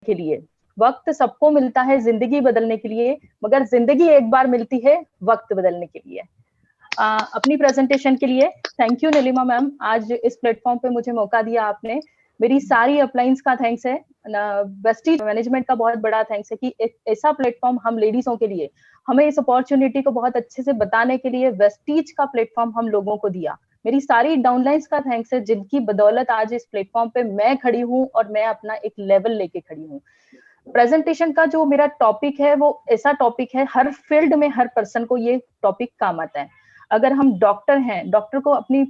के लिए। वक्त सबको मिलता है जिंदगी बदलने के लिए, मगर जिंदगी एक बार मिलती है वक्त बदलने के लिए। अपनी प्रेजेंटेशन के लिए थैंक यू नीलिमा मैम, आज इस प्लेटफॉर्म पे मुझे मौका दिया आपने। मेरी सारी अपलाइंस का थैंक्स है, वेस्टीज मैनेजमेंट का बहुत बड़ा थैंक्स है कि एक ऐसा प्लेटफॉर्म हम लेडीजों के लिए, हमें इस अपॉर्चुनिटी को बहुत अच्छे से बताने के लिए वेस्टीज का प्लेटफॉर्म हम लोगों को दिया। मेरी सारी डाउनलाइंस का थैंक्स है, जिनकी बदौलत आज इस प्लेटफॉर्म पे मैं खड़ी हूँ और मैं अपना एक लेवल लेके खड़ी हूँ। प्रेजेंटेशन का जो मेरा टॉपिक है वो ऐसा टॉपिक है, हर फील्ड में हर पर्सन को ये टॉपिक काम आता है। अगर हम डॉक्टर हैं, डॉक्टर को अपनी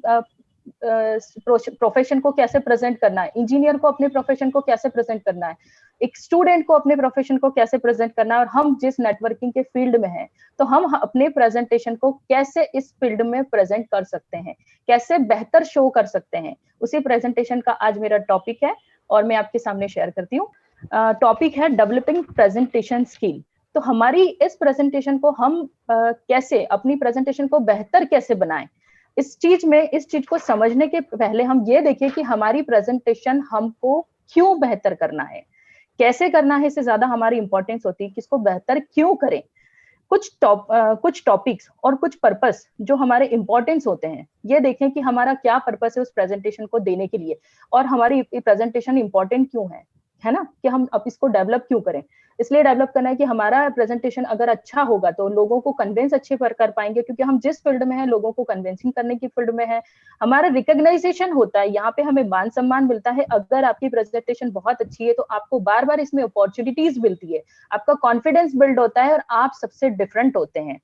प्रोफेशन को कैसे प्रेजेंट करना है, इंजीनियर को अपने प्रोफेशन को कैसे प्रेजेंट करना है, एक स्टूडेंट को अपने प्रोफेशन को कैसे प्रेजेंट करना है, और हम जिस नेटवर्किंग के फील्ड में हैं तो हम अपने प्रेजेंटेशन को कैसे इस फील्ड में प्रेजेंट कर सकते हैं, कैसे बेहतर शो कर सकते हैं, उसी प्रेजेंटेशन का आज मेरा टॉपिक है और मैं आपके सामने शेयर करती हूँ। टॉपिक है डेवलपिंग प्रेजेंटेशन स्किल। तो हमारी इस प्रेजेंटेशन को हम कैसे, अपनी प्रेजेंटेशन को बेहतर कैसे बनाएं, इस चीज को समझने के पहले हम ये देखें कि हमारी प्रेजेंटेशन हमको क्यों बेहतर करना है, कैसे करना है, इससे ज्यादा हमारी इंपॉर्टेंस होती है किसको बेहतर क्यों करें। कुछ टॉपिक्स और कुछ पर्पस जो हमारे इंपॉर्टेंस होते हैं, ये देखें कि हमारा क्या पर्पस है उस प्रेजेंटेशन को देने के लिए, और हमारी प्रेजेंटेशन इंपॉर्टेंट क्यों है ना, कि हम अब इसको डेवलप क्यों करें। इसलिए डेवलप करना है कि हमारा प्रेजेंटेशन अगर अच्छा होगा तो लोगों को कन्विंस अच्छे पर कर पाएंगे, क्योंकि हम जिस फील्ड में है लोगों को कन्विंसिंग करने की फील्ड में है। हमारा रिकॉग्नाइजेशन होता है, यहाँ पे हमें मान सम्मान मिलता है। अगर आपकी प्रेजेंटेशन बहुत अच्छी है तो आपको बार बार इसमें अपॉर्चुनिटीज मिलती है, आपका कॉन्फिडेंस बिल्ड होता है और आप सबसे डिफरेंट होते हैं।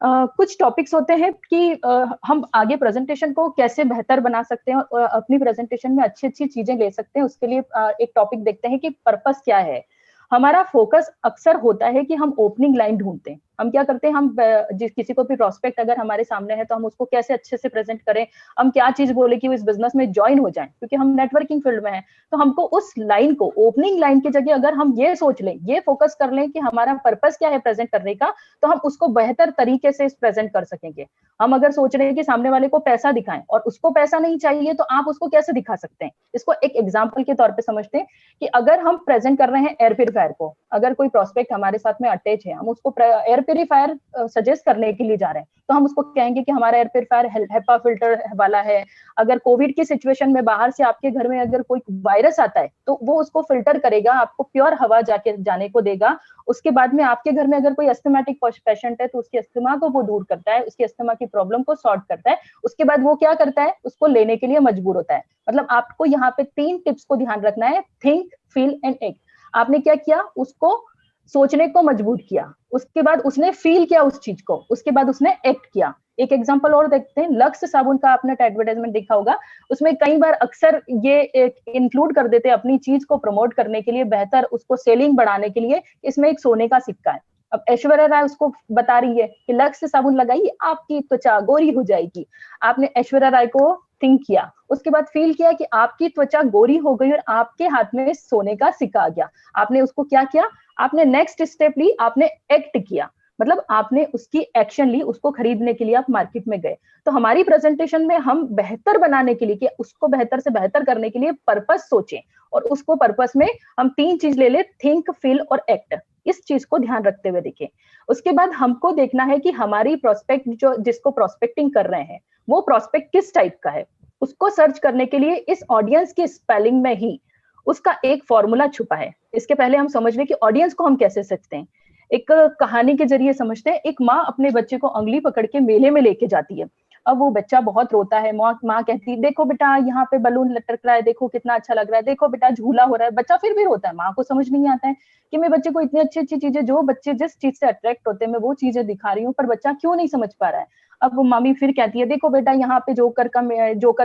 कुछ टॉपिक्स होते हैं कि हम आगे प्रेजेंटेशन को कैसे बेहतर बना सकते हैं और अपनी प्रेजेंटेशन में अच्छी अच्छी चीजें ले सकते हैं। उसके लिए एक टॉपिक देखते हैं कि पर्पस क्या है। हमारा फोकस अक्सर होता है कि हम ओपनिंग लाइन ढूंढते हैं। हम क्या करते हैं, हम किसी को भी प्रोस्पेक्ट अगर हमारे सामने है तो हम उसको कैसे अच्छे से प्रेजेंट करें, हम क्या चीज बोले कि वो इस बिजनेस में ज्वाइन हो जाए, क्योंकि हम नेटवर्किंग फील्ड में है। तो हमको उस लाइन को, ओपनिंग लाइन की जगह अगर हम ये सोच लें, ये फोकस कर लें कि हमारा पर्पस क्या है प्रेजेंट करने का, तो हम उसको बेहतर तरीके से प्रेजेंट कर सकेंगे। हम अगर सोच रहे हैं कि सामने वाले को पैसा दिखाएं और उसको पैसा नहीं चाहिए, तो आप उसको कैसे दिखा सकते हैं। इसको एक एग्जाम्पल के तौर पर समझते हैं कि अगर हम प्रेजेंट कर रहे हैं एयर प्योरीफायर को, अगर कोई प्रोस्पेक्ट हमारे साथ में अटैच है, हम उसको एयर प्योरीफायर सजेस्ट करने के लिए जा रहे हैं, तो हम उसको कहेंगे कि हमारा एयर प्योरीफायर हेपा फिल्टर वाला है। अगर कोविड की सिचुएशन में बाहर से आपके घर में अगर कोई वायरस आता है तो वो उसको फिल्टर करेगा, आपको प्योर हवा जाने को देगा। उसके बाद में आपके घर में अगर कोई अस्थमाटिक पेशेंट है तो उसकी अस्थमा को वो दूर करता है, उसकी अस्थमा की प्रॉब्लम को सॉर्ट करता है। उसके बाद वो क्या करता है, उसको लेने के लिए मजबूर होता है। मतलब आपको यहाँ पे 3 टिप्स को ध्यान रखना है, थिंक, फील एंड एक्ट। आपने क्या किया, उसको सोचने को मजबूर किया, उसके बाद उसने फील किया उस चीज को, उसके बाद उसने एक्ट किया। एक एग्जांपल और देखते हैं, लक्स साबुन का आपने एडवर्टाइजमेंट देखा होगा, उसमें कई बार अक्सर ये इंक्लूड कर देते हैं अपनी चीज को प्रमोट करने के लिए, बेहतर उसको सेलिंग बढ़ाने के लिए, इसमें एक सोने का सिक्का है। अब ऐश्वर्या राय उसको बता रही है कि लक्स साबुन लगाइए आपकी त्वचा गोरी हो जाएगी। आपने ऐश्वर्या राय को थिंक किया, उसके बाद फील किया कि आपकी त्वचा गोरी हो गई और आपके हाथ में सोने का सिक्का आ गया। आपने उसको क्या किया, आपने नेक्स्ट स्टेप ली, आपने एक्ट किया, मतलब आपने उसकी एक्शन ली, उसको खरीदने के लिए आप मार्केट में गए। तो हमारी प्रेजेंटेशन में हम बेहतर बनाने के लिए, कि उसको बेहतर से बेहतर करने के लिए पर्पस सोचें, और उसको पर्पस में हम 3 चीज ले ले, थिंक, फील और एक्ट। इस चीज को ध्यान रखते हुए देखें। उसके बाद हमको देखना है कि हमारी प्रोस्पेक्ट, जो जिसको प्रोस्पेक्टिंग कर रहे हैं, वो प्रोस्पेक्ट किस टाइप का है। उसको सर्च करने के लिए इस ऑडियंस की स्पेलिंग में ही उसका एक फॉर्मूला छुपा है। इसके पहले हम समझ लें कि ऑडियंस को हम कैसे सकते हैं। एक कहानी के जरिए समझते हैं। एक माँ अपने बच्चे को उंगली पकड़ के मेले में लेके जाती है। अब वो बच्चा बहुत रोता है। माँ कहती है, देखो बेटा यहाँ पे बलून लटक रहा है, देखो कितना अच्छा लग रहा है, देखो बेटा झूला हो रहा है। बच्चा फिर भी रोता है। माँ को समझ नहीं आता है कि मैं बच्चे को इतनी अच्छी अच्छी चीजें, जो बच्चे जिस चीज से अट्रैक्ट होते हैं, मैं वो चीजें दिखा रही हूँ, पर बच्चा क्यों नहीं समझ पा रहा है। अब वो मामी फिर कहती है, देखो बेटा यहाँ पे जोकर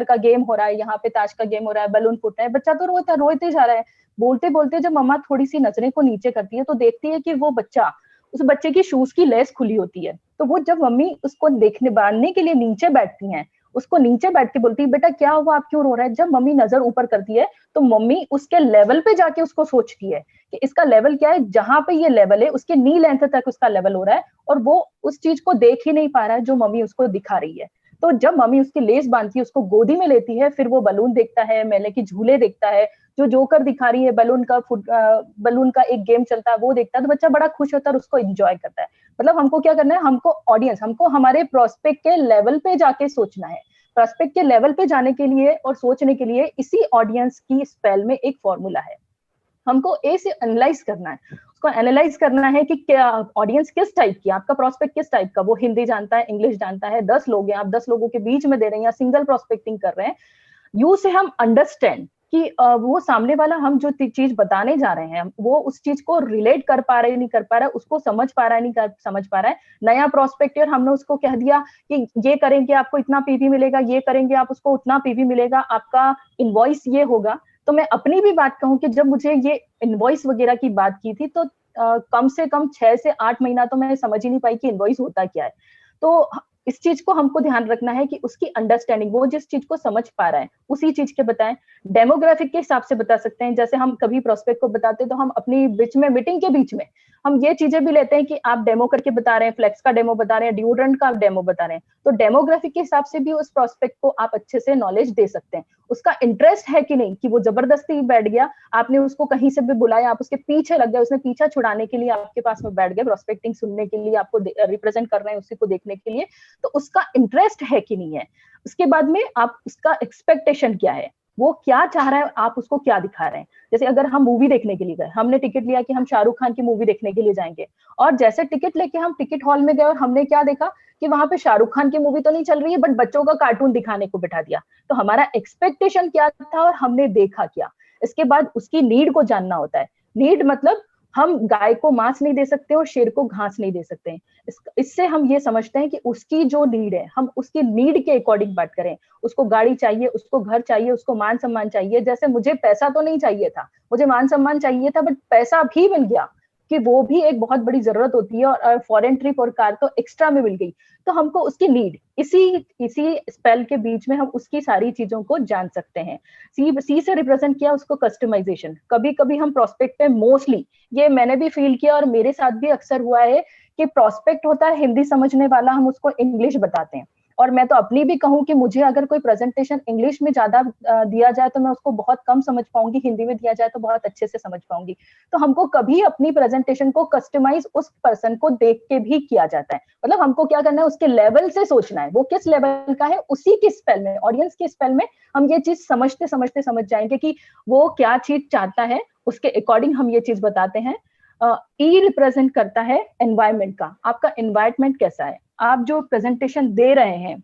का गेम हो रहा है, यहाँ पे ताश का गेम हो रहा है, बलून फूट रहा है। बच्चा तो रोते जा रहा है। बोलते बोलते जब मम्मा थोड़ी सी नजरें को नीचे करती है तो देखती है कि वो बच्चा, उस बच्चे की शूज की लेस खुली होती है। तो वो जब मम्मी उसको देखने बांधने के लिए नीचे बैठती हैं, उसको नीचे बैठ के बोलती है, बेटा क्या हुआ, आप क्यों रो रहा है। जब मम्मी नजर ऊपर करती है तो मम्मी उसके लेवल पे जाके उसको सोचती है कि इसका लेवल क्या है। जहां पे ये लेवल है उसके नी लेंथ तक उसका लेवल हो रहा है, और वो उस चीज को देख ही नहीं पा रहा है जो मम्मी उसको दिखा रही है। तो जब मम्मी उसकी लेस बांधती है, उसको गोदी में लेती है, फिर वो बलून देखता है, मेले की झूले देखता है, जो जोकर दिखा रही है, बलून का एक गेम चलता है वो देखता है, तो बच्चा बड़ा खुश होता है और उसको एंजॉय करता है। मतलब हमको क्या करना है, हमको ऑडियंस, हमको हमारे प्रोस्पेक्ट के लेवल पे जाके सोचना है। प्रोस्पेक्ट के लेवल पे जाने के लिए और सोचने के लिए इसी ऑडियंस की स्पेल में एक फॉर्मूला है। हमको ए से एनालाइज करना है, उसको एनालाइज करना है कि क्या ऑडियंस किस टाइप की, आपका प्रोस्पेक्ट किस टाइप का, वो हिंदी जानता है, इंग्लिश जानता है, 10 लोग हैं, आप 10 लोगों के बीच में दे रहे हैं या सिंगल प्रोस्पेक्टिंग कर रहे हैं। यू से हम अंडरस्टैंड कि वो सामने वाला हम जो चीज बताने जा रहे हैं वो उस चीज को रिलेट कर पा रहा है नहीं कर पा रहा है, उसको समझ पा रहा है नहीं समझ पा रहा है। नया प्रोस्पेक्टिव हमने उसको कह दिया कि ये करेंगे आपको इतना पीवी मिलेगा, ये करेंगे आप उसको उतना पीवी मिलेगा, आपका इनवॉइस ये होगा। तो मैं अपनी भी बात कहूं कि जब मुझे ये इनवॉइस वगैरह की बात की थी तो कम से कम 6 से 8 महीना तो मैं समझ ही नहीं पाई कि इनवॉइस होता क्या है। तो इस चीज को हमको ध्यान रखना है कि उसकी अंडरस्टैंडिंग, वो जिस चीज को समझ पा रहा है उसी चीज के बताएं। डेमोग्राफिक के हिसाब से बता सकते हैं, जैसे हम कभी प्रोस्पेक्ट को बताते हैं तो हम अपनी बीच में मीटिंग के बीच में हम ये चीजें भी लेते हैं कि आप डेमो करके बता रहे हैं, फ्लेक्स का डेमो बता रहे हैं, डिओड्रेंट का आप डेमो बता रहे हैं, तो डेमोग्राफिक के हिसाब से भी उस प्रोस्पेक्ट को आप अच्छे से नॉलेज दे सकते हैं। उसका इंटरेस्ट है कि नहीं, कि वो जबरदस्ती बैठ गया, आपने उसको कहीं से भी बुलाया, आप उसके पीछे लग गए, उसने पीछा छुड़ाने के लिए आपके पास में बैठ गए, प्रोस्पेक्टिंग सुनने के लिए, आपको रिप्रेजेंट कर रहे हैं उसी को देखने के लिए, तो उसका इंटरेस्ट है कि नहीं है। उसके बाद में आप उसका एक्सपेक्टेशन क्या है, वो क्या चाह रहा है, आप उसको क्या दिखा रहे हैं। जैसे अगर हम मूवी देखने के लिए गए, हमने टिकट लिया कि हम शाहरुख खान की मूवी देखने के लिए जाएंगे, और जैसे टिकट लेके हम टिकट हॉल में गए और हमने क्या देखा कि वहां पे शाहरुख खान की मूवी तो नहीं चल रही है बट बच्चों का कार्टून दिखाने को बिठा दिया, तो हमारा एक्सपेक्टेशन क्या था और हमने देखा क्या। इसके बाद उसकी नीड को जानना होता है। नीड मतलब हम गाय को मांस नहीं दे सकते और शेर को घास नहीं दे सकते हैं। इससे हम ये समझते हैं कि उसकी जो नीड है हम उसकी नीड के अकॉर्डिंग बात करें। उसको गाड़ी चाहिए, उसको घर चाहिए, उसको मान सम्मान चाहिए। जैसे मुझे पैसा तो नहीं चाहिए था, मुझे मान सम्मान चाहिए था, बट पैसा भी मिल गया, कि वो भी एक बहुत बड़ी जरूरत होती है, और फॉरेन ट्रिप और कार तो एक्स्ट्रा में मिल गई। तो हमको उसकी नीड, इसी स्पेल के बीच में हम उसकी सारी चीजों को जान सकते हैं। सी से रिप्रेजेंट किया उसको कस्टमाइजेशन। कभी कभी हम प्रोस्पेक्ट पे मोस्टली, ये मैंने भी फील किया और मेरे साथ भी अक्सर हुआ है, कि प्रोस्पेक्ट होता है हिंदी समझने वाला, हम उसको इंग्लिश बताते हैं। और मैं तो अपनी भी कहूं कि मुझे अगर कोई प्रेजेंटेशन इंग्लिश में ज्यादा दिया जाए तो मैं उसको बहुत कम समझ पाऊंगी, हिंदी में दिया जाए तो बहुत अच्छे से समझ पाऊंगी। तो हमको कभी अपनी प्रेजेंटेशन को कस्टमाइज उस पर्सन को देख के भी किया जाता है। मतलब हमको क्या करना है, उसके लेवल से सोचना है, वो किस लेवल का है, उसी के स्पेल में, ऑडियंस के स्पेल में हम ये चीज समझते समझते समझ जाएंगे कि वो क्या चीज चाहता है, उसके अकॉर्डिंग हम ये चीज बताते हैं। ई रिप्रेजेंट करता है एनवायरमेंट का, आपका एनवायरमेंट कैसा है, आप जो प्रेजेंटेशन दे रहे हैं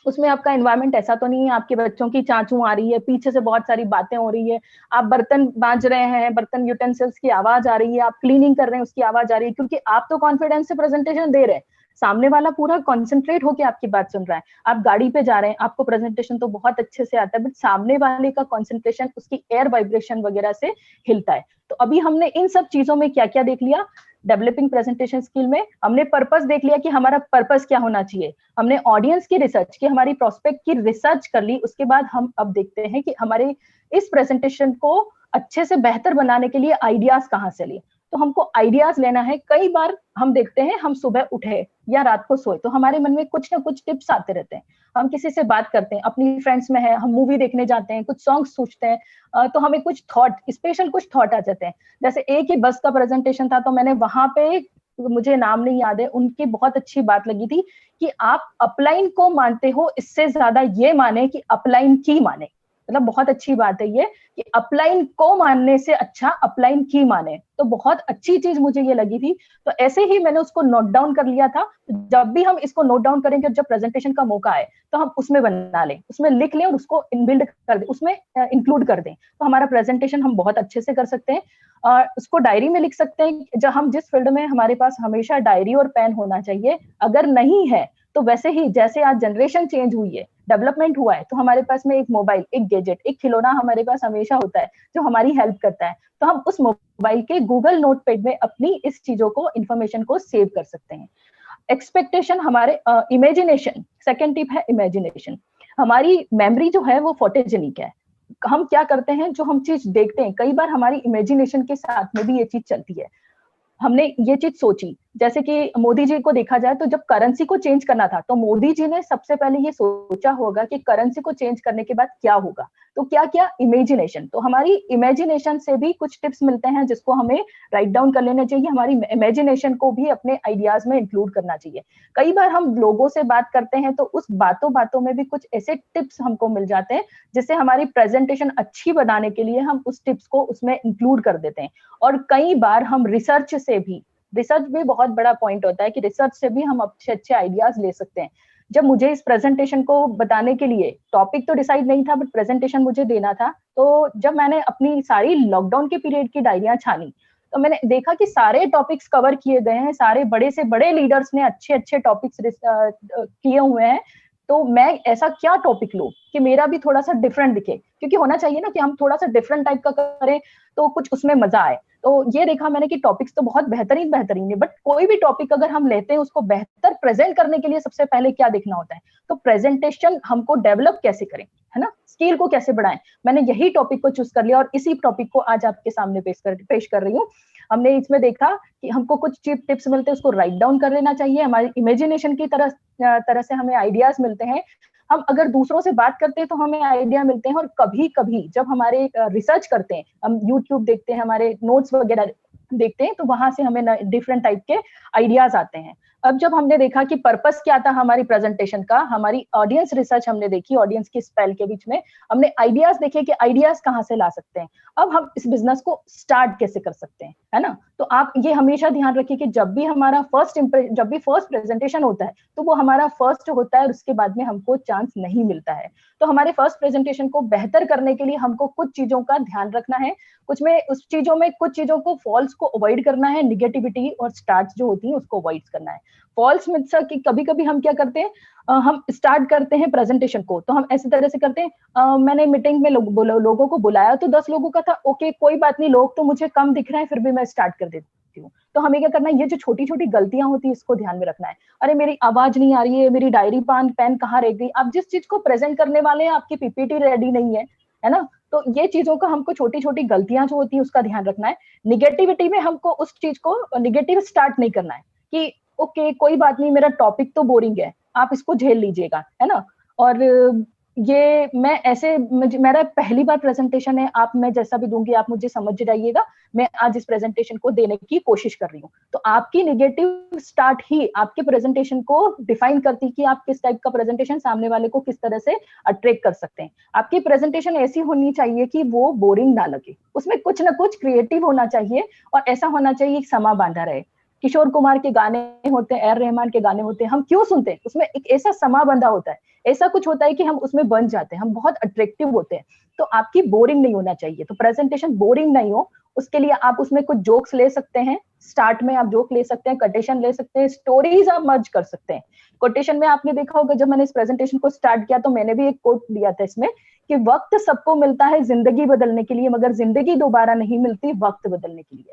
उसमें आपका एनवायरमेंट ऐसा तो नहीं है आपके बच्चों की चाचू आ रही है, पीछे से बहुत सारी बातें हो रही है, आप बर्तन बांज रहे हैं, बर्तन यूटेंसिल्स की आवाज आ रही है, आप क्लीनिंग कर रहे हैं उसकी आवाज आ रही है, क्योंकि आप तो कॉन्फिडेंस से प्रेजेंटेशन दे रहे हैं, सामने वाला पूरा कॉन्सेंट्रेट होकर आपकी बात सुन रहा है। आप गाड़ी पे जा रहे हैं, आपको प्रेजेंटेशन तो बहुत अच्छे से आता है, बट सामने वाले का कॉन्सेंट्रेशन उसकी एयर वाइब्रेशन वगैरह से हिलता है। तो अभी हमने इन सब चीजों में क्या क्या देख लिया, डेवलपिंग प्रेजेंटेशन स्किल में हमने पर्पस देख लिया कि हमारा पर्पस क्या होना चाहिए, हमने ऑडियंस की रिसर्च की, हमारी प्रोस्पेक्ट की रिसर्च कर ली। उसके बाद हम अब देखते हैं कि हमारे इस प्रेजेंटेशन को अच्छे से बेहतर बनाने के लिए आइडियाज कहाँ से लिए। तो हमको आइडियाज लेना है। कई बार हम देखते हैं, हम सुबह उठे या रात को सोए तो हमारे मन में कुछ ना कुछ टिप्स आते रहते हैं, हम किसी से बात करते हैं, अपनी फ्रेंड्स में है, हम मूवी देखने जाते हैं, कुछ सॉन्ग सोचते हैं, तो हमें कुछ थॉट, स्पेशल कुछ थॉट आ जाते हैं। जैसे एक ही बस का प्रेजेंटेशन था, तो मैंने वहां पे, मुझे नाम नहीं याद है, उनकी बहुत अच्छी बात लगी थी कि आप अपलाइन को मानते हो, इससे ज्यादा ये माने कि अपलाइन की माने। मतलब बहुत अच्छी बात है ये, कि अपलाइन को मानने से अच्छा अपलाइन की माने। तो बहुत अच्छी चीज मुझे ये लगी थी। तो ऐसे ही मैंने उसको नोट डाउन कर लिया था। जब भी हम इसको नोट डाउन करेंगे, जब प्रेजेंटेशन का मौका आए तो हम उसमें बना लें, उसमें लिख लें और उसको इनबिल्ड कर दें, उसमें इंक्लूड कर दें, तो हमारा प्रेजेंटेशन हम बहुत अच्छे से कर सकते हैं। और उसको डायरी में लिख सकते हैं, जब हम जिस फील्ड में, हमारे पास हमेशा डायरी और पेन होना चाहिए। अगर नहीं है तो वैसे ही जैसे आज जनरेशन चेंज हुई है, डेवलपमेंट हुआ है, तो हमारे पास में एक मोबाइल, एक गैजेट, एक खिलौना हमारे पास हमेशा होता है जो हमारी हेल्प करता है। तो हम उस मोबाइल के गूगल नोटपैड में अपनी इस चीजों को, इंफॉर्मेशन को सेव कर सकते हैं। एक्सपेक्टेशन, हमारे इमेजिनेशन, सेकेंड टिप है इमेजिनेशन। हमारी मेमोरी जो है वो फोटोजेनिक है। हम क्या करते हैं, जो हम चीज देखते हैं, कई बार हमारी इमेजिनेशन के साथ में भी ये चीज चलती है। हमने ये चीज सोची, जैसे कि मोदी जी को देखा जाए तो जब करेंसी को चेंज करना था तो मोदी जी ने सबसे पहले ये सोचा होगा कि करेंसी को चेंज करने के बाद क्या होगा। तो क्या किया, इमेजिनेशन। तो हमारी इमेजिनेशन से भी कुछ टिप्स मिलते हैं जिसको हमें राइट डाउन कर लेना चाहिए, हमारी इमेजिनेशन को भी अपने आइडियाज में इंक्लूड करना चाहिए। कई बार हम लोगों से बात करते हैं तो उस बातों बातों में भी कुछ ऐसे टिप्स हमको मिल जाते हैं जिससे हमारी प्रेजेंटेशन अच्छी बनाने के लिए हम उस टिप्स को उसमें इंक्लूड कर देते हैं। और कई बार हम रिसर्च भी बहुत बड़ा पॉइंट होता है कि रिसर्च से भी हम अच्छे अच्छे आइडियाज ले सकते हैं। जब मुझे इस प्रेजेंटेशन को बताने के लिए टॉपिक तो डिसाइड नहीं था बट प्रेजेंटेशन मुझे देना था, तो जब मैंने अपनी सारी लॉकडाउन के पीरियड की डायरियां छानी तो मैंने देखा कि सारे टॉपिक्स कवर किए गए हैं, सारे बड़े से बड़े लीडर्स ने अच्छे अच्छे टॉपिक्स किए हुए हैं। तो मैं ऐसा क्या टॉपिक लूं कि मेरा भी थोड़ा सा डिफरेंट दिखे, क्योंकि होना चाहिए ना कि हम थोड़ा सा डिफरेंट टाइप का करें तो कुछ उसमें मजा आए। तो ये देखा मैंने कि टॉपिक्स तो बहुत बेहतरीन बेहतरीन है, बट कोई भी टॉपिक अगर हम लेते हैं उसको बेहतर प्रेजेंट करने के लिए सबसे पहले क्या देखना होता है, तो प्रेजेंटेशन हमको डेवलप कैसे करें, है ना, स्किल को कैसे बढ़ाएं। मैंने यही टॉपिक को चूज कर लिया और इसी टॉपिक को आज आपके सामने पेश कर रही हूँ। हमने इसमें देखा कि हमको कुछ चीप टिप्स मिलते हैं, उसको राइट डाउन कर लेना चाहिए। हमारी इमेजिनेशन की तरह से हमें आइडियाज मिलते हैं। हम अगर दूसरों से बात करते हैं तो हमें आइडिया मिलते हैं, और कभी कभी जब हमारे रिसर्च करते हैं, हम यूट्यूब देखते हैं, हमारे नोट्स वगैरह देखते हैं, तो वहां से हमें डिफरेंट टाइप के आइडियाज आते हैं। अब जब हमने देखा कि पर्पस क्या था हमारी प्रेजेंटेशन का, हमारी ऑडियंस रिसर्च हमने देखी, ऑडियंस की स्पेल के बीच में हमने आइडियाज देखे कि आइडियाज कहाँ से ला सकते हैं, अब हम इस बिजनेस को स्टार्ट कैसे कर सकते हैं, है ना। तो आप ये हमेशा ध्यान रखिए कि जब भी फर्स्ट प्रेजेंटेशन होता है तो वो हमारा फर्स्ट होता है और उसके बाद में हमको चांस नहीं मिलता है। तो हमारे फर्स्ट प्रेजेंटेशन को बेहतर करने के लिए हमको कुछ चीजों का ध्यान रखना है, कुछ चीजों को फॉल्स को अवॉइड करना है, निगेटिविटी और स्टार्ट जो होती है उसको अवॉइड करना है। फॉल्स मिथ्स की कभी कभी हम क्या करते हैं, हम स्टार्ट करते हैं प्रेजेंटेशन को तो हम ऐसी तरह से करते हैं, मैंने मीटिंग में लोगों को बुलाया तो 10 लोगों का था, ओके कोई बात नहीं, लोग तो मुझे कम दिख रहे हैं फिर भी मैं स्टार्ट कर देती हूँ। तो हमें क्या करना है, ये जो छोटी छोटी गलतियां होती है इसको ध्यान में रखना है। अरे मेरी आवाज नहीं आ रही है, मेरी डायरी पेन कहाँ रह गई, आप जिस चीज को प्रेजेंट करने वाले हैं आपकी पीपीटी रेडी नहीं है ना। तो ये चीजों का हमको छोटी छोटी गलतियां जो होती है उसका ध्यान रखना है। निगेटिविटी में हमको उस चीज को निगेटिव स्टार्ट नहीं करना है कि ओके कोई बात नहीं, मेरा टॉपिक तो बोरिंग है, आप इसको झेल लीजिएगा, है ना। और ये मैं ऐसे मेरा पहली बार प्रेजेंटेशन है, मैं जैसा भी दूंगी आप मुझे समझ जाइएगा, मैं आज इस प्रेजेंटेशन को देने की कोशिश कर रही हूँ। तो आपकी निगेटिव स्टार्ट ही आपके प्रेजेंटेशन को डिफाइन करती है कि आप किस टाइप का प्रेजेंटेशन सामने वाले को किस तरह से अट्रैक्ट कर सकते हैं। आपकी प्रेजेंटेशन ऐसी होनी चाहिए कि वो बोरिंग ना लगे, उसमें कुछ ना कुछ क्रिएटिव होना चाहिए, और ऐसा होना चाहिए कि समा बांधा रहे। किशोर कुमार के गाने होते हैं, रहमान के गाने होते हैं, हम क्यों सुनते हैं, उसमें एक ऐसा समा बंधा होता है, ऐसा कुछ होता है कि हम उसमें बन जाते हैं, हम बहुत अट्रैक्टिव होते हैं। तो आपकी बोरिंग नहीं होना चाहिए, तो प्रेजेंटेशन बोरिंग नहीं हो उसके लिए आप उसमें कुछ जोक्स ले सकते हैं, स्टार्ट में आप जोक ले सकते हैं, कोटेशन ले सकते हैं, स्टोरीज आप मर्ज कर सकते हैं। कोटेशन में आपने देखा होगा, जब मैंने इस प्रेजेंटेशन को स्टार्ट किया तो मैंने भी एक कोट दिया था इसमें कि वक्त सबको मिलता है जिंदगी बदलने के लिए, मगर जिंदगी दोबारा नहीं मिलती वक्त बदलने के लिए।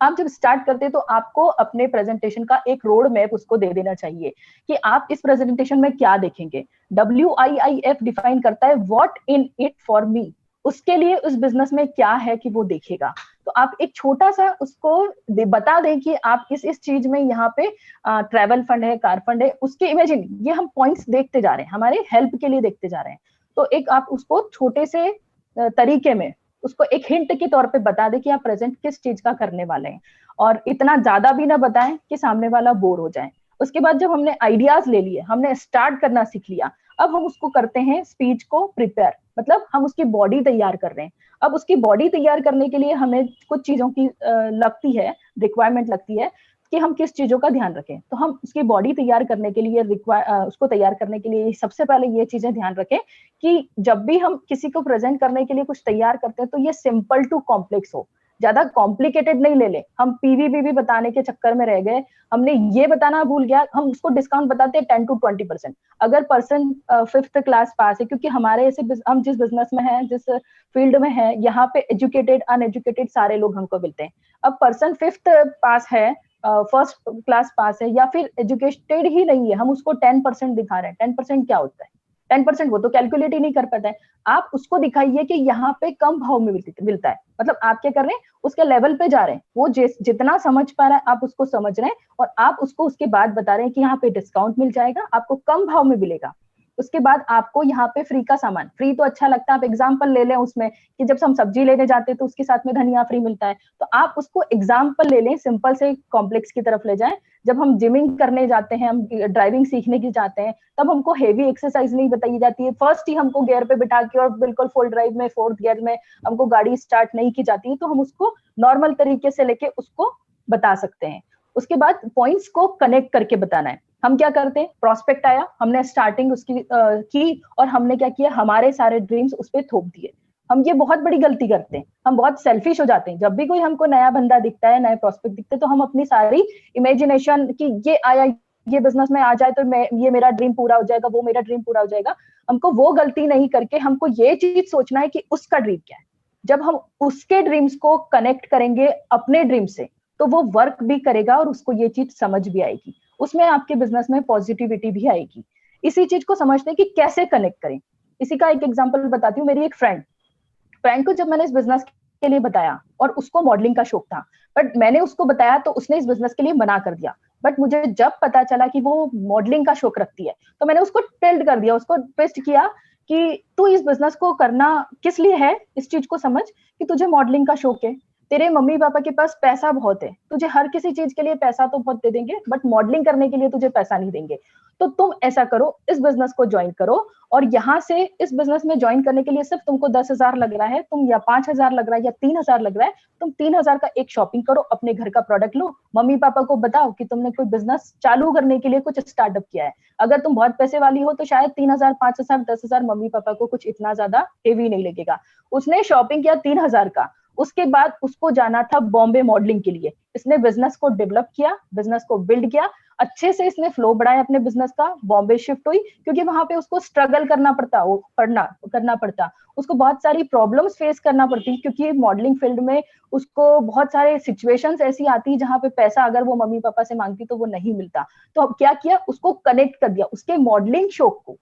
आप जब स्टार्ट करते हैं तो आपको अपने प्रेजेंटेशन का एक रोड मैप उसको दे देना चाहिए कि आप इस प्रेजेंटेशन में क्या देखेंगे। WIIF डिफाइन करता है what in it for me, उसके लिए उस बिजनेस में क्या है कि वो देखेगा। तो आप एक छोटा सा उसको बता दें कि आप इस चीज में यहाँ पे ट्रैवल फंड है, कार फंड है, उसके इमेजिन ये हम पॉइंट्स देखते जा रहे हैं, हमारे हेल्प के लिए देखते जा रहे हैं। तो एक आप उसको छोटे से तरीके में उसको एक हिंट के तौर पे बता दे कि आप प्रेजेंट किस चीज का करने वाले हैं, और इतना ज्यादा भी ना बताएं कि सामने वाला बोर हो जाए। उसके बाद जब हमने आइडियाज ले लिए, हमने स्टार्ट करना सीख लिया, अब हम उसको करते हैं स्पीच को प्रिपेयर, मतलब हम उसकी बॉडी तैयार कर रहे हैं। अब उसकी बॉडी तैयार करने के लिए हमें कुछ चीजों की लगती है, रिक्वायरमेंट लगती है कि हम किस चीजों का ध्यान रखें। तो हम उसकी बॉडी तैयार करने के लिए उसको तैयार करने के लिए सबसे पहले ये चीजें ध्यान रखें कि जब भी हम किसी को प्रेजेंट करने के लिए कुछ तैयार करते हैं तो ये सिंपल टू कॉम्प्लेक्स हो, ज्यादा कॉम्प्लिकेटेड नहीं ले ले। हम पीवी बताने के चक्कर में रह गए, हमने ये बताना भूल गया, हम उसको डिस्काउंट बताते हैं 10 to 20%। अगर पर्सन 5th क्लास पास है, क्योंकि हमारे ऐसे हम जिस बिजनेस में है, जिस फील्ड में है, यहाँ पे एजुकेटेड अनएजुकेटेड सारे लोग हमको मिलते हैं। अब पर्सन 5th पास है, फर्स्ट क्लास पास है, या फिर एजुकेटेड ही नहीं है, हम उसको 10% दिखा रहे हैं। 10% क्या होता है? 10% वो तो कैलकुलेट ही नहीं कर पाता है। आप उसको दिखाइए कि यहाँ पे कम भाव में मिलता है, मतलब आप क्या कर रहे हैं, उसके लेवल पे जा रहे हैं, वो जितना समझ पा रहा है आप उसको समझ रहे हैं, और आप उसको उसके बाद बता रहे हैं कि यहाँ पे डिस्काउंट मिल जाएगा, आपको कम भाव में मिलेगा। उसके बाद आपको यहाँ पे फ्री का सामान, फ्री तो अच्छा लगता है, आप एग्जाम्पल ले लें उसमें कि जब हम सब्जी लेने जाते हैं तो उसके साथ में धनिया फ्री मिलता है, तो आप उसको एग्जाम्पल ले लें, सिंपल से कॉम्प्लेक्स की तरफ ले जाएं। जब हम जिमिंग करने जाते हैं, हम ड्राइविंग सीखने की जाते हैं, तब हमको हेवी एक्सरसाइज नहीं बताई जाती है, फर्स्ट ही हमको गियर पे बिठा के और बिल्कुल फुल ड्राइव में 4th गियर में हमको गाड़ी स्टार्ट नहीं की जाती है, तो हम उसको नॉर्मल तरीके से लेके उसको बता सकते हैं। उसके बाद पॉइंट्स को कनेक्ट करके बताना है। हम क्या करते हैं, प्रोस्पेक्ट आया, हमने स्टार्टिंग उसकी की, और हमने क्या किया, हमारे सारे ड्रीम्स उस पर थोप दिए। हम ये बहुत बड़ी गलती करते हैं, हम बहुत सेल्फिश हो जाते हैं। जब भी कोई हमको नया बंदा दिखता है, नया प्रोस्पेक्ट दिखता है, तो हम अपनी सारी इमेजिनेशन की ये आया, ये बिजनेस में आ जाए तो मैं, ये मेरा ड्रीम पूरा हो जाएगा, वो मेरा ड्रीम पूरा हो जाएगा। हमको वो गलती नहीं करके हमको ये चीज सोचना है कि उसका ड्रीम क्या है। जब हम उसके ड्रीम्स को कनेक्ट करेंगे अपने ड्रीम से, तो वो वर्क भी करेगा और उसको ये चीज समझ भी आएगी, उसमें आपके बिजनेस में पॉजिटिविटी भी आएगी। इसी चीज को समझते हैं कि कैसे कनेक्ट करें। इसी का एक एग्जांपल बताती हूँ। मेरी एक फ्रेंड को जब मैंने इस बिजनेस के लिए बताया, और उसको मॉडलिंग का शौक था, बट मैंने उसको बताया तो उसने इस बिजनेस के लिए मना कर दिया। बट मुझे जब पता चला कि वो मॉडलिंग का शौक रखती है, तो मैंने उसको टिल्ट कर दिया, उसको ट्विस्ट किया कि तू इस बिजनेस को करना किस लिए है, इस चीज को समझ कि तुझे मॉडलिंग का शौक है, तेरे मम्मी पापा के पास पैसा बहुत है, तुझे हर किसी चीज के लिए पैसा तो बहुत दे देंगे, बट मॉडलिंग करने के लिए तुझे पैसा नहीं देंगे। तो तुम ऐसा करो, इस बिजनेस को ज्वाइन करो, और यहाँ से इस बिजनेस में ज्वाइन करने के लिए सिर्फ तुमको 10,000 लग रहा है, तुम या 5,000 लग रहा है या 3,000 लग रहा है, तुम 3,000 का एक शॉपिंग करो, अपने घर का प्रोडक्ट लो, मम्मी पापा को बताओ कि तुमने कोई बिजनेस चालू करने के लिए कुछ स्टार्टअप किया है। अगर तुम बहुत पैसे वाली हो तो शायद 3,000, 5,000, 10,000 मम्मी पापा को कुछ इतना ज्यादा हेवी नहीं लगेगा। उसने शॉपिंग किया 3,000 का, उसके बाद उसको जाना था बॉम्बे मॉडलिंग के लिए। इसने बिजनेस को डेवलप किया, बिजनेस को बिल्ड किया, अच्छे से इसने फ्लो बढ़ाया अपने बिजनेस का, बॉम्बे शिफ्ट हुई, क्योंकि वहां पे उसको स्ट्रगल करना पड़ता, उसको बहुत सारी प्रॉब्लम्स फेस करना पड़ती, क्योंकि मॉडलिंग फील्ड में उसको बहुत सारे सिचुएशंस ऐसी आती जहां पे पैसा अगर वो मम्मी पापा से मांगती तो वो नहीं मिलता। तो अब क्या किया, उसको कनेक्ट कर दिया, उसके मॉडलिंग शौक को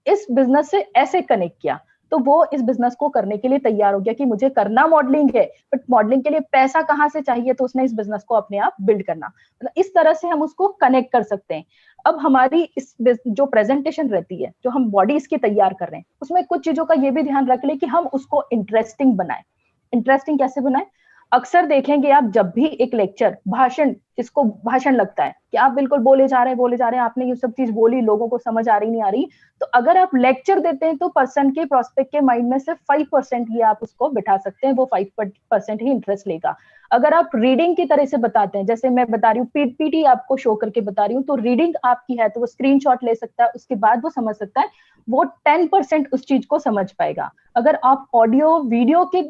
इस बिजनेस से ऐसे कनेक्ट किया, तो वो इस बिजनेस को करने के लिए तैयार हो गया कि मुझे करना मॉडलिंग है, बट मॉडलिंग के लिए पैसा कहाँ से चाहिए, तो उसने इस बिजनेस को अपने आप बिल्ड करना। मतलब इस तरह से हम उसको कनेक्ट कर सकते हैं। अब हमारी इस जो प्रेजेंटेशन रहती है, जो हम बॉडी इसकी तैयार कर रहे हैं, उसमें कुछ चीजों का ये भी ध्यान रख ले कि हम उसको इंटरेस्टिंग बनाए। इंटरेस्टिंग कैसे बनाए, अक्सर देखेंगे आप, जब भी एक लेक्चर, भाषण, जिसको भाषण लगता है कि आप बिल्कुल बोले जा रहे हैं, आपने ये सब चीज बोली, लोगों को समझ आ रही नहीं आ रही, तो अगर आप लेक्चर देते हैं तो पर्सन के, प्रोस्पेक्ट के माइंड में सिर्फ 5% ही आप उसको बिठा सकते हैं, वो 5% ही इंटरेस्ट लेगा। अगर आप रीडिंग की तरह से बताते हैं, जैसे मैं बता रही हूँ, पीपीटी आपको शो करके बता रही हूँ, तो रीडिंग आपकी है तो वो स्क्रीनशॉट ले सकता है, उसके बाद वो समझ सकता है, वो 10% उस चीज को समझ पाएगा। अगर आप ऑडियो वीडियो के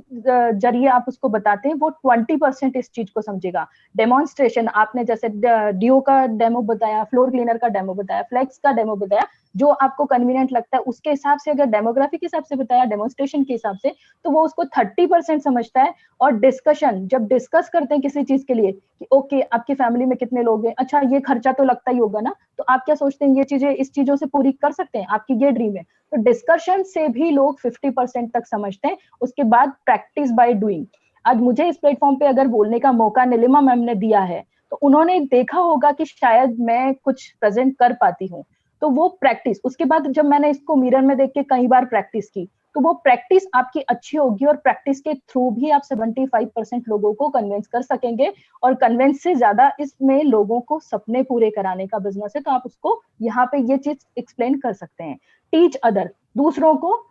जरिए आप उसको बताते हैं, वो 20% इस चीज को समझेगा। डेमोन्स्ट्रेशन, आपने जैसे डिओ का डेमो बताया, फ्लोर क्लीनर का डेमो बताया, फ्लेक्स का डेमो बताया, जो आपको कन्वीनियंट लगता है उसके हिसाब से, अगर डेमोग्राफी के हिसाब से बताया, डेमोन्स्ट्रेशन के हिसाब से, तो वो उसको 30% समझता है। और डिस्कशन, जब डिस्कस करते हैं किसी चीज के लिए कि ओके आपकी फैमिली में कितने लोग हैं, अच्छा ये खर्चा तो लगता ही होगा ना, तो आप क्या सोचते हैं ये चीजें इस चीजों से पूरी कर सकते हैं, आपकी ये ड्रीम है, तो डिस्कशन से भी लोग 50% तक समझते हैं। उसके बाद प्रैक्टिस बाय डूइंग। आज मुझे इस प्लेटफॉर्म पे अगर बोलने का मौका नीलिमा मैम ने दिया है, तो उन्होंने देखा होगा कि शायद मैं कुछ प्रेजेंट कर पाती हूँ, तो वो प्रैक्टिस, उसके बाद जब मैंने इसको मिरर में देख के कई बार प्रैक्टिस की, तो वो प्रैक्टिस आपकी अच्छी होगी, और प्रैक्टिस के थ्रू भी आप 75% लोगों को कन्विंस कर सकेंगे। और कन्विंस से ज्यादा इसमें लोगों को सपने पूरे कराने का बिजनेस है, तो आप उसको यहाँ पे ये चीज एक्सप्लेन कर सकते हैं। टीच अदर, दूसरों को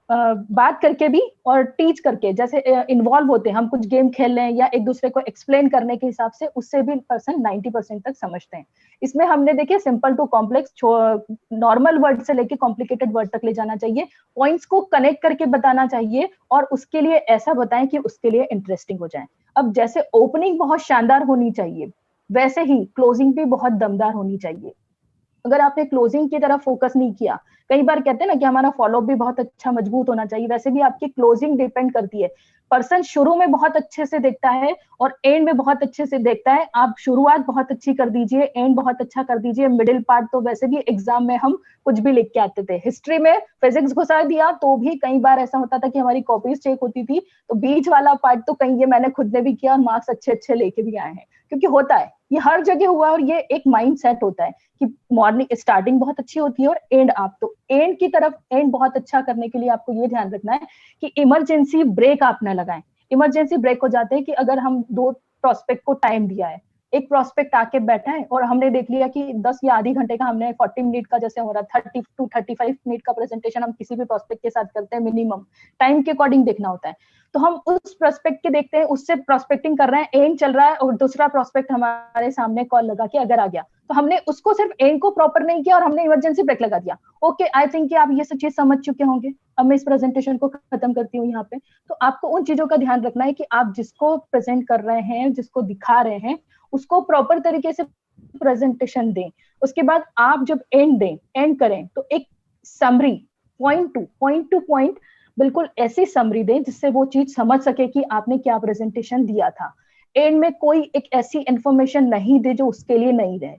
बात करके भी और टीच करके, जैसे इन्वॉल्व होते हैं, हम कुछ गेम खेल रहे हैं या एक दूसरे को एक्सप्लेन करने के हिसाब से, उससे भी पर्सन 90% तक समझते हैं। इसमें हमने देखिए simple to complex, normal word से लेके कॉम्प्लिकेटेड वर्ड तक ले जाना चाहिए, पॉइंट्स को कनेक्ट करके बताना चाहिए, और उसके लिए ऐसा बताएं कि उसके लिए इंटरेस्टिंग हो जाए। अब जैसे ओपनिंग बहुत शानदार होनी चाहिए, वैसे ही क्लोजिंग भी बहुत दमदार होनी चाहिए। अगर आपने क्लोजिंग की तरफ फोकस नहीं किया, कई बार कहते हैं ना कि हमारा फॉलोअप भी बहुत अच्छा मजबूत होना चाहिए, वैसे भी आपकी क्लोजिंग डिपेंड करती है। पर्सन शुरू में बहुत अच्छे से देखता है और एंड में बहुत अच्छे से देखता है। आप शुरुआत बहुत अच्छी कर दीजिए, एंड बहुत अच्छा कर दीजिए, मिडिल पार्ट तो वैसे भी एग्जाम में हम कुछ भी लिख के आते थे। हिस्ट्री में फिजिक्स घुसा दिया तो भी कई बार ऐसा होता था कि हमारी कॉपीज चेक होती थी, तो बीच वाला पार्ट तो कहीं ये मैंने खुद ने भी किया और मार्क्स अच्छे अच्छे लेके भी आए हैं, क्योंकि होता है, ये हर जगह हुआ है और ये एक माइंड सेट होता है कि मॉर्निंग स्टार्टिंग बहुत अच्छी होती है और एंड आप तो एंड की तरफ, एंड बहुत अच्छा करने के लिए आपको ये ध्यान रखना है कि इमरजेंसी ब्रेक आप ना लगाएं। इमरजेंसी ब्रेक हो जाते हैं कि अगर हम 2 प्रोस्पेक्ट को टाइम दिया है, एक प्रोस्पेक्ट आके बैठा है और हमने देख लिया कि 10 या आधी घंटे का, हमने 40 मिनट का जैसे हो रहा 30 to 35 मिनट का प्रेजेंटेशन हम किसी भी प्रोस्पेक्ट के साथ करते हैं, मिनिमम टाइम के अकॉर्डिंग देखना होता है। तो हम उस प्रोस्पेक्ट के देखते हैं, उससे प्रोस्पेक्टिंग कर रहे हैं, एंड चल रहा है और दूसरा प्रोस्पेक्ट हमारे सामने कॉल लगा के अगर आ गया, तो हमने उसको सिर्फ एंड को प्रॉपर नहीं किया और हमने इमरजेंसी ब्रेक लगा दिया। ओके, आई थिंक कि आप ये सब चीज समझ चुके होंगे। अब मैं इस प्रेजेंटेशन को खत्म करती हूँ यहाँ पे। तो आपको उन चीजों का ध्यान रखना है कि आप जिसको प्रेजेंट कर रहे हैं, जिसको दिखा रहे हैं, उसको प्रॉपर तरीके से प्रेजेंटेशन दें। उसके बाद आप जब एंड दें, एंड करें, तो एक समरी, पॉइंट टू पॉइंट बिल्कुल ऐसी समरी दें जिससे वो चीज समझ सके कि आपने क्या प्रेजेंटेशन दिया था। एंड में कोई एक ऐसी इंफॉर्मेशन नहीं दे जो उसके लिए नहीं रहे,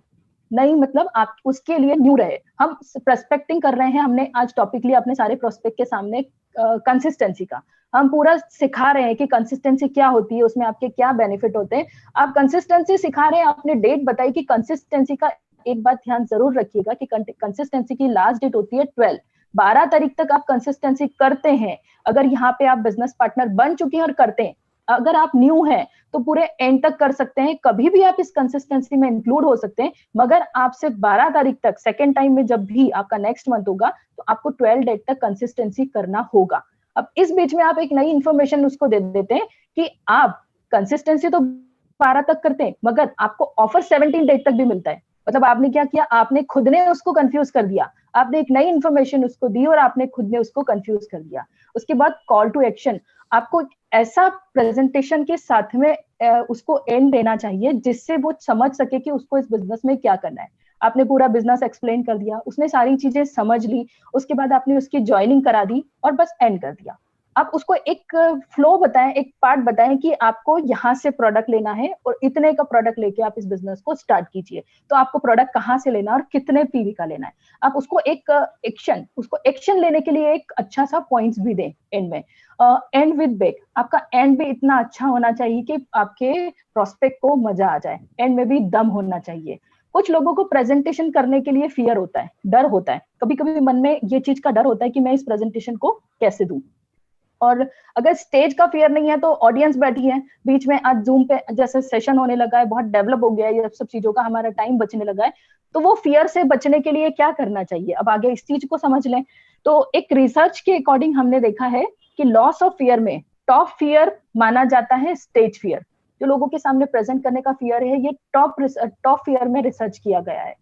नहीं मतलब आप उसके लिए न्यू रहे। हम प्रोस्पेक्टिंग कर रहे हैं, हमने आज टॉपिक लिया अपने सारे प्रोस्पेक्ट के सामने कंसिस्टेंसी का। हम पूरा सिखा रहे हैं कि कंसिस्टेंसी क्या होती है, उसमें आपके क्या बेनिफिट होते हैं। आप कंसिस्टेंसी सिखा रहे हैं, आपने डेट बताई कि कंसिस्टेंसी का एक बात ध्यान जरूर रखिएगा कि कंसिस्टेंसी की लास्ट डेट होती है 12 तारीख तक आप कंसिस्टेंसी करते हैं। अगर यहाँ पे आप बिजनेस पार्टनर बन चुके हैं और करते हैं, अगर आप न्यू हैं तो पूरे एंड तक कर सकते हैं, कभी भी आप इस कंसिस्टेंसी में इंक्लूड हो सकते हैं, मगर आपसे 12 तारीख तक, सेकेंड टाइम में जब भी आपका नेक्स्ट मंथ होगा, तो आपको 12 डेट तक कंसिस्टेंसी करना होगा। अब इस बीच में आप एक नई इंफॉर्मेशन उसको दे देते हैं कि आप कंसिस्टेंसी तो 12 तक करते हैं, मगर आपको ऑफर 17 डेट तक भी मिलता है। मतलब आपने क्या किया, आपने खुद ने उसको कंफ्यूज कर दिया, आपने एक नई इंफॉर्मेशन उसको दी और आपने खुद ने उसको कंफ्यूज कर दिया। उसके बाद कॉल टू एक्शन, आपको ऐसा प्रेजेंटेशन के साथ में उसको एंड देना चाहिए जिससे वो समझ सके कि उसको इस बिजनेस में क्या करना है। आपने पूरा बिजनेस एक्सप्लेन कर दिया, उसने सारी चीजें समझ ली, उसके बाद आपने उसकी ज्वाइनिंग करा दी और बस एंड कर दिया। आप उसको एक फ्लो बताएं, एक पार्ट बताएं कि आपको यहाँ से प्रोडक्ट लेना है और इतने का प्रोडक्ट लेके आप इस बिजनेस को स्टार्ट कीजिए। तो आपको प्रोडक्ट कहाँ से लेना है और कितने पीवी का लेना है। आप उसको एक उसको एक्शन लेने के लिए एक अच्छा सा पॉइंट्स भी दें एंड में। एंड विद बैक, आपका एंड भी इतना अच्छा होना चाहिए कि आपके प्रोस्पेक्ट को मजा आ जाए, एंड में भी दम होना चाहिए। कुछ लोगों को प्रेजेंटेशन करने के लिए फियर होता है, डर होता है, कभी कभी मन में ये चीज का डर होता है कि मैं इस प्रेजेंटेशन को कैसे दूं। और अगर स्टेज का फियर नहीं है तो ऑडियंस बैठी है बीच में, आज जूम पे जैसे सेशन होने लगा है, बहुत डेवलप हो गया है ये सब चीजों का, हमारा टाइम बचने लगा है। तो वो फियर से बचने के लिए क्या करना चाहिए, अब आगे इस चीज को समझ लें। तो एक रिसर्च के अकॉर्डिंग हमने देखा है कि लॉस ऑफ फियर में टॉप फियर माना जाता है स्टेज फियर। जो लोगों के सामने प्रेजेंट करने का फियर है, ये टॉप फियर में रिसर्च किया गया है।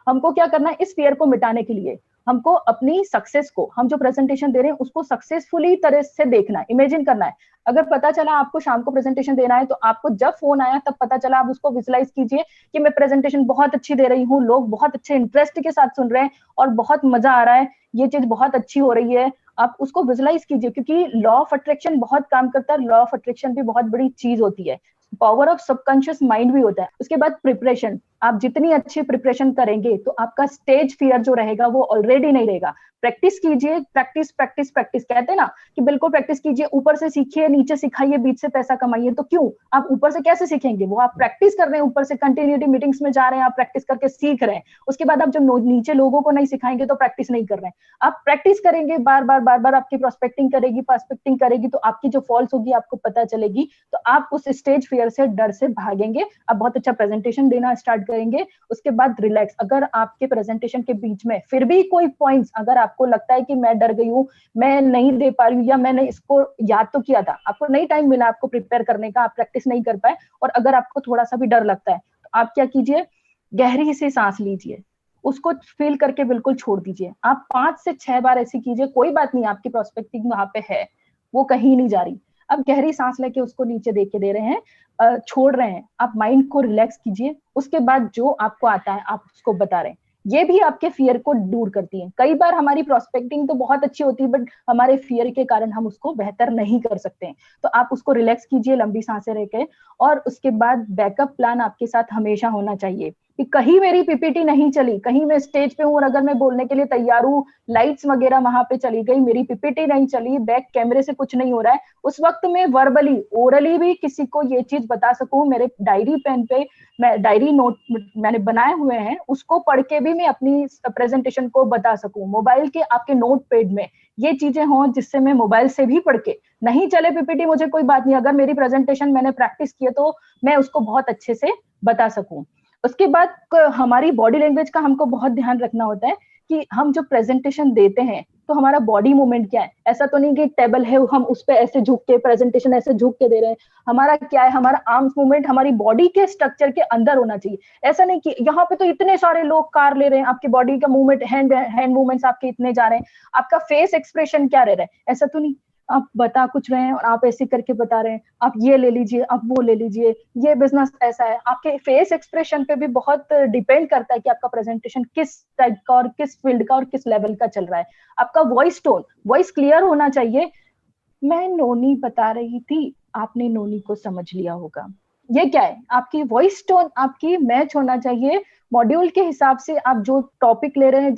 हमको क्या करना है, इस फियर को मिटाने के लिए हमको अपनी सक्सेस को, हम जो प्रेजेंटेशन दे रहे हैं उसको सक्सेसफुली तरह से देखना है, इमेजिन करना है। अगर पता चला आपको शाम को प्रेजेंटेशन देना है, तो आपको जब फोन आया तब पता चला, आप उसको विजुलाइज कीजिए कि मैं प्रेजेंटेशन बहुत अच्छी दे रही हूँ, लोग बहुत अच्छे इंटरेस्ट के साथ सुन रहे हैं और बहुत मजा आ रहा है, ये चीज बहुत अच्छी हो रही है। आप उसको विजुलाइज कीजिए, क्योंकि लॉ ऑफ अट्रैक्शन बहुत काम करता है। लॉ ऑफ अट्रैक्शन भी बहुत बड़ी चीज होती है, पावर ऑफ सबकॉन्शियस माइंड भी होता है। उसके बाद प्रिपरेशन, आप जितनी अच्छी प्रिपरेशन करेंगे तो आपका स्टेज फियर जो रहेगा वो ऑलरेडी नहीं रहेगा। प्रैक्टिस कीजिए, प्रैक्टिस प्रैक्टिस प्रैक्टिस, कहते हैं ना कि बिल्कुल प्रैक्टिस कीजिए, ऊपर से सीखिए नीचे सिखाइए बीच से पैसा कमाइए। तो क्यों, आप ऊपर से कैसे सीखेंगे, वो आप प्रैक्टिस कर रहे हैं, ऊपर से कंटिन्यूटी मीटिंग्स में जा रहे हैं, आप प्रैक्टिस करके सीख रहे हैं। उसके बाद आप जब नीचे लोगों को नहीं सिखाएंगे तो प्रैक्टिस नहीं कर रहे हैं। आप प्रैक्टिस करेंगे, बार बार बार बार आपकी प्रोस्पेक्टिंग करेगी तो आपकी जो फॉल्स होगी आपको पता चलेगी, तो आप उस स्टेज फियर से, डर से भागेंगे, आप बहुत अच्छा प्रेजेंटेशन देना स्टार्ट करेंगे। उसके बाद रिलैक्स, अगर आपके प्रेजेंटेशन के बीच में फिर भी कोई पॉइंट्स, अगर आपको लगता है कि मैं डर गई हूँ, मैं नहीं दे पा रही हूँ, या मैंने इसको याद तो किया था, आपको नहीं टाइम मिला आपको प्रिपेयर करने का, आप प्रैक्टिस नहीं कर पाए, और अगर आपको थोड़ा सा भी डर लगता है, तो आप क्या कीजिए, गहरी सी सांस लीजिए, उसको फील करके बिल्कुल छोड़ दीजिए। आप 5 से 6 बार ऐसी कीजिए, कोई बात नहीं, आपकी प्रोस्पेक्टिंग वहां पे है, वो कहीं नहीं जा रही। अब गहरी सांस लेके उसको नीचे देके दे रहे हैं, छोड़ रहे हैं, आप माइंड को रिलैक्स कीजिए। उसके बाद जो आपको आता है आप उसको बता रहे हैं। ये भी आपके फियर को दूर करती है। कई बार हमारी प्रोस्पेक्टिंग तो बहुत अच्छी होती है, बट हमारे फियर के कारण हम उसको बेहतर नहीं कर सकते हैं। तो आप उसको रिलैक्स कीजिए, लंबी सांसें लेके, और उसके बाद बैकअप प्लान आपके साथ हमेशा होना चाहिए कि कहीं मेरी पीपीटी नहीं चली, कहीं मैं स्टेज पे हूँ और अगर मैं बोलने के लिए तैयार हूँ, लाइट्स वगैरह वहां पे चली गई, मेरी पीपीटी नहीं चली, बैक कैमरे से कुछ नहीं हो रहा है, उस वक्त मैं वर्बली, ओरली भी किसी को ये चीज बता सकूं, मेरे डायरी पेन पे मैं डायरी नोट मैंने बनाए हुए हैं, उसको पढ़ के भी मैं अपनी प्रेजेंटेशन को बता सकूं। मोबाइल के आपके नोट पैड में ये चीजें हों जिससे मैं मोबाइल से भी पढ़ के, नहीं चले पीपीटी मुझे कोई बात नहीं, अगर मेरी प्रेजेंटेशन मैंने प्रैक्टिस की है तो मैं उसको बहुत अच्छे से बता सकूं। उसके बाद हमारी बॉडी लैंग्वेज का हमको बहुत ध्यान रखना होता है कि हम जो प्रेजेंटेशन देते हैं तो हमारा बॉडी मूवमेंट क्या है। ऐसा तो नहीं कि टेबल है हम उस पर ऐसे झुक के प्रेजेंटेशन ऐसे झुक के दे रहे हैं, हमारा क्या है, हमारा आर्म्स मूवमेंट हमारी बॉडी के स्ट्रक्चर के अंदर होना चाहिए। ऐसा नहीं कि यहाँ पे तो इतने सारे लोग कार ले रहे हैं, आपकी बॉडी का मूवमेंट, हैंड मूवमेंट्स आपके इतने जा रहे हैं, आपका फेस एक्सप्रेशन क्या रह रहा है, ऐसा तो नहीं आप बता कुछ रहे हैं और आप ऐसे करके बता रहे हैं, आप ये ले लीजिए, आप वो ले लीजिए, ये बिजनेस ऐसा है। आपके फेस एक्सप्रेशन पे भी बहुत डिपेंड करता है कि आपका प्रेजेंटेशन किस टाइप का और किस फील्ड का और किस लेवल का चल रहा है। आपका वॉइस टोन, वॉइस क्लियर होना चाहिए। मैं नोनी बता रही थी, आपने नोनी को समझ लिया होगा, ये क्या है, आपकी वॉइस टोन आपकी मैच होना चाहिए मॉड्यूल के हिसाब से। आप जो टॉपिक ले रहे हैं,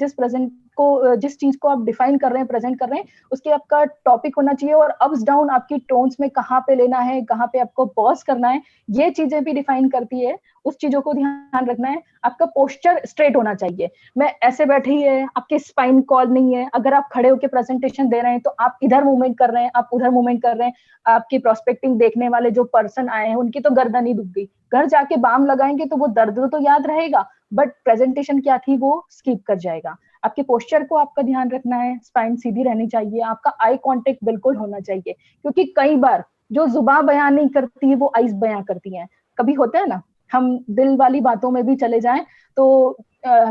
जिस चीज को आप डिफाइन कर रहे हैं, प्रेजेंट कर रहे हैं, उसके आपका टॉपिक होना चाहिए, और अप्स डाउन आपकी टोन्स में कहाँ पे लेना है, कहाँ पे आपको पॉज करना है, ये चीजें भी डिफाइन करती है। उस चीजों को ध्यान रखना है। आपका पोस्चर स्ट्रेट होना चाहिए, मैं ऐसे बैठी है, आपके स्पाइन कॉल नहीं है। अगर आप खड़े होकर प्रेजेंटेशन दे रहे हैं तो आप इधर मूवमेंट कर रहे हैं, आप उधर मूवमेंट कर रहे हैं। आपकी प्रोस्पेक्टिंग देखने वाले जो पर्सन आए हैं उनकी तो गर्दन ही दुख गई, घर जाके बाम लगाएंगे तो वो दर्द तो याद रहेगा, बट प्रेजेंटेशन क्या थी वो स्किप कर जाएगा। आपके पोस्चर को आपका ध्यान रखना है, स्पाइन सीधी रहनी चाहिए, आपका आई कांटेक्ट बिल्कुल होना चाहिए, क्योंकि कई बार जो जुबान बयान नहीं करती है वो आईज बयान करती है। कभी होता है ना, हम दिल वाली बातों में भी चले जाएं तो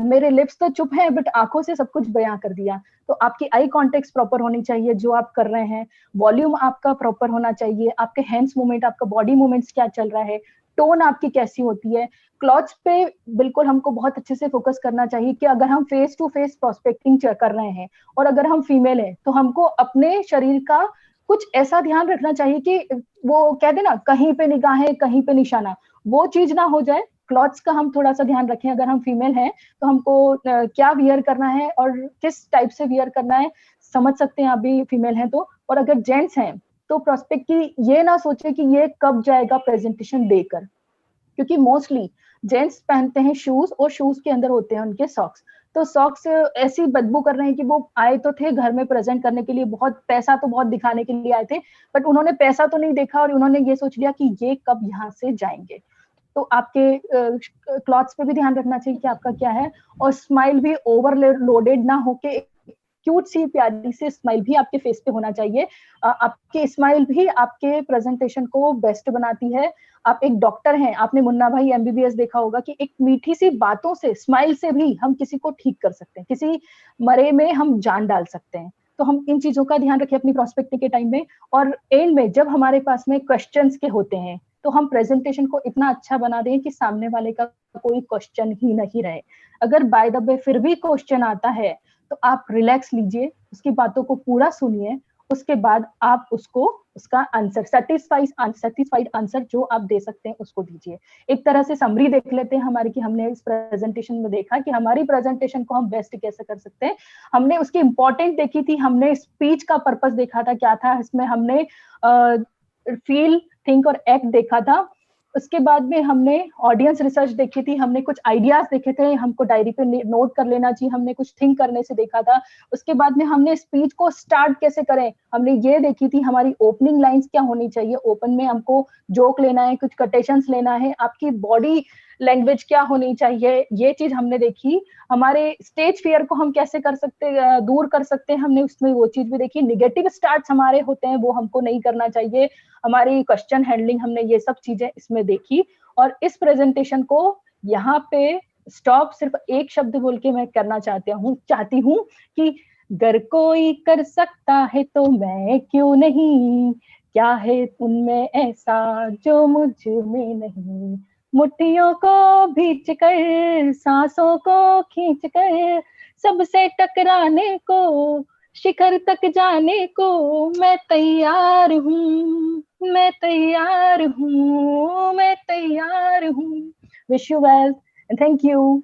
मेरे लिप्स तो चुप हैं बट आंखों से सब कुछ बयां कर दिया। तो आपकी आई कॉन्टेक्ट प्रॉपर होनी चाहिए जो आप कर रहे हैं, वॉल्यूम आपका प्रॉपर होना चाहिए, आपके हैंड्स मूवमेंट, आपका बॉडी मूवमेंट्स क्या चल रहा है, टोन आपकी कैसी होती है। क्लॉथ्स पे बिल्कुल हमको बहुत अच्छे से फोकस करना चाहिए कि अगर हम फेस टू फेस प्रोस्पेक्टिंग कर रहे हैं और अगर हम फीमेल हैं तो हमको अपने शरीर का कुछ ऐसा ध्यान रखना चाहिए कि वो कहते ना, कहीं पे निगाहें कहीं पे निशाना, वो चीज ना हो जाए। क्लॉथ्स का हम थोड़ा सा ध्यान रखें, अगर हम फीमेल हैं तो हमको क्या वियर करना है और किस टाइप से वियर करना है समझ सकते हैं, आप भी फीमेल हैं तो। और अगर जेंट्स हैं तो प्रोस्पेक्ट की ये ना सोचे कि ये कब जाएगा प्रेजेंटेशन देकर, क्योंकि मोस्टली जेंट्स पहनते हैं शूज और शूज के अंदर होते हैं उनके सॉक्स। तो सॉक्स ऐसी बदबू कर रहे हैं कि वो आए तो थे घर में प्रेजेंट करने के लिए, बहुत पैसा तो बहुत दिखाने के लिए आए थे, बट उन्होंने पैसा तो नहीं देखा और उन्होंने ये सोच लिया कि ये कब यहाँ से जाएंगे। तो आपके क्लॉथ्स पे भी ध्यान रखना चाहिए कि आपका क्या है, और स्माइल भी ओवरलोडेड ना होके क्यूट सी प्यारी सी स्माइल भी आपके फेस पे होना चाहिए। आपकी स्माइल भी आपके प्रेजेंटेशन को बेस्ट बनाती है। आप एक डॉक्टर हैं, आपने मुन्ना भाई एमबीबीएस देखा होगा कि एक मीठी सी बातों से, स्माइल से भी हम किसी को ठीक कर सकते हैं, किसी मरे में हम जान डाल सकते हैं। तो हम इन चीजों का ध्यान रखें अपनी प्रोस्पेक्टिंग के टाइम में। और एंड में जब हमारे पास में क्वेश्चंस के होते हैं तो हम प्रेजेंटेशन को इतना अच्छा बना दें कि सामने वाले का कोई क्वेश्चन ही नहीं रहे। अगर बाय द वे फिर भी क्वेश्चन आता है तो आप रिलैक्स लीजिए, उसकी बातों को पूरा सुनिए, उसके बाद आप उसको उसका आंसर, सेटिस्फाइड आंसर जो आप दे सकते हैं उसको दीजिए। एक तरह से समरी देख लेते हैं हमारी, कि हमने इस प्रेजेंटेशन में देखा कि हमारी प्रेजेंटेशन को हम बेस्ट कैसे कर सकते हैं। हमने उसकी इंपॉर्टेंट देखी थी, हमने स्पीच का पर्पस देखा था क्या था इसमें, हमने फील, थिंक और एक्ट देखा था। उसके बाद में हमने ऑडियंस रिसर्च देखी थी, हमने कुछ आइडियाज देखे थे, हमको डायरी पे नोट कर लेना चाहिए, हमने कुछ थिंक करने से देखा था। उसके बाद में हमने स्पीच को स्टार्ट कैसे करें, हमने ये देखी थी, हमारी ओपनिंग लाइंस क्या होनी चाहिए, ओपन में हमको जोक लेना है, कुछ कोटेशंस लेना है, आपकी बॉडी लैंग्वेज क्या होनी चाहिए, ये चीज हमने देखी। हमारे स्टेज फियर को हम कैसे कर सकते, दूर कर सकते हैं, हमने उसमें वो चीज भी देखी। निगेटिव स्टार्ट्स हमारे होते हैं वो हमको नहीं करना चाहिए, हमारी क्वेश्चन हैंडलिंग, हमने ये सब चीजें इसमें देखी। और इस प्रेजेंटेशन को यहाँ पे स्टॉप सिर्फ एक शब्द बोल के मैं करना चाहती हूँ कि अगर कोई कर सकता है तो मैं क्यों नहीं, क्या है उनमें ऐसा जो मुझ में नहीं, मुट्ठियों को भींच कर, सांसों को खींच कर, सबसे टकराने को, शिखर तक जाने को मैं तैयार हूँ, मैं तैयार हूँ, मैं तैयार हूँ। Wish you well and thank you.